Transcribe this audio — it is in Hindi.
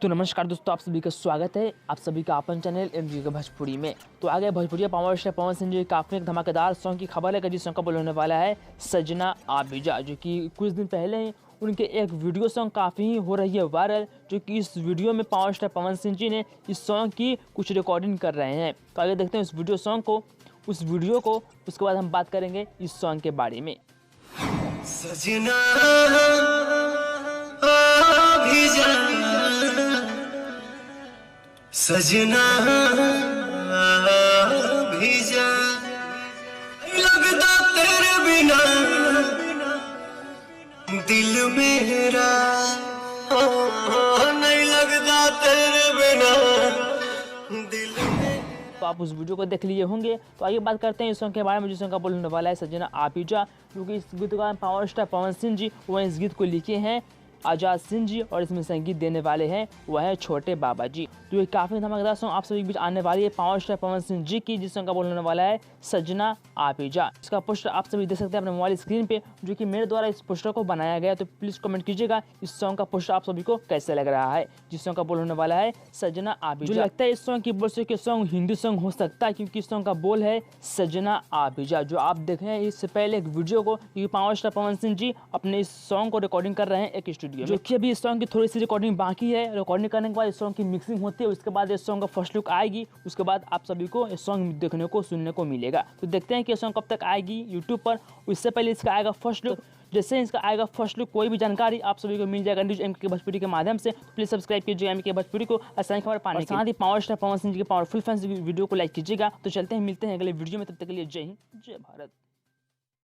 तो नमस्कार दोस्तों, आप सभी का स्वागत है आप सभी का अपन चैनल एमजी के भोजपुरी में। तो आगे भोजपुरी पावर स्टार पवन सिंह जी काफ़ी एक धमाकेदार सॉन्ग की खबर है कि जिस सॉन्ग का बोल होने वाला है सजना आबिजा, जो कि कुछ दिन पहले ही उनके एक वीडियो सॉन्ग काफ़ी ही हो रही है वायरल, जो कि इस वीडियो में पावर स्टार पवन सिंह जी ने इस सॉन्ग की कुछ रिकॉर्डिंग कर रहे हैं। तो आगे देखते हैं उस वीडियो को, उसके बाद हम बात करेंगे इस सॉन्ग के बारे में। सजना आबिजा, सजना आबिजा, लगता तेरे बिना दिल मेरा, नहीं लगता तेरे बिना दिल मेरा। तो आप उस वीडियो को देख लिए होंगे। तो आइए बात करते हैं इस सॉन्ग के बारे में, जिस सॉन्ग का बोलने वाला है सजना आबिजा, क्योंकि इस गीत का पावर स्टार पवन सिंह जी वह इस गीत को लिखे हैं आजाद सिंह जी, और इसमें संगीत देने वाले हैं वह है छोटे बाबा जी। तो ये काफ़ी धमाकेदार सॉन्ग आप सभी के बीच आने वाली है पावर स्टार पवन सिंह जी की, जिस सॉन्ग का बोलने वाला है सजना आबिजा। इसका पोस्टर आप सभी देख सकते हैं अपने मोबाइल स्क्रीन पे, जो कि मेरे द्वारा इस पोस्टर को बनाया गया। तो प्लीज़ कमेंट कीजिएगा इस सॉन्ग का पोस्टर आप सभी को कैसे लग रहा है, जिस सॉन्ग का बोल होने वाला है सजना आबिजा। जो लगता है इस सॉन्ग की बोल से सॉन्ग हिंदी सॉन्ग हो सकता है, क्योंकि इस सॉन्ग का बोल है सजना आबिजा। जो आप देख रहे हैं इससे पहले एक वीडियो को, क्योंकि पावर स्टार पवन सिंह जी अपने इस सॉन्ग को रिकॉर्डिंग कर रहे हैं एक स्टूडियो में, जो कि अभी की थोड़ी सी रिकॉर्डिंग बाकी है। रिकॉर्डिंग करने के बाद इस सॉन्ग की मिक्सिंग होती है, उसके बाद इस सॉन्ग का फर्स्ट लुक आएगी, उसके बाद आप सभी को इस सॉन्ग देखने को सुनने को मिलेगा। तो देखते हैं कि सॉन्ग कब तक आएगी यूट्यूब पर। उससे पहले इसका आएगा फर्स्ट लुक। जैसे ही इसका आएगा फर्स्ट लुक, कोई भी जानकारी आप सभी को मिल जाएगा न्यूज एमके भोजपुरी के माध्यम से। प्लीज सब्सक्राइब कीजिए एमके भोजपुरी को आसानी खबर पाने के साथ ही पावर स्टार पवन सिंह जी के पावरफुल फैंस वीडियो को लाइक कीजिएगा। तो चलते हैं, मिलते हैं अगले वीडियो में, तब तक के लिए जय हिंद जय भारत।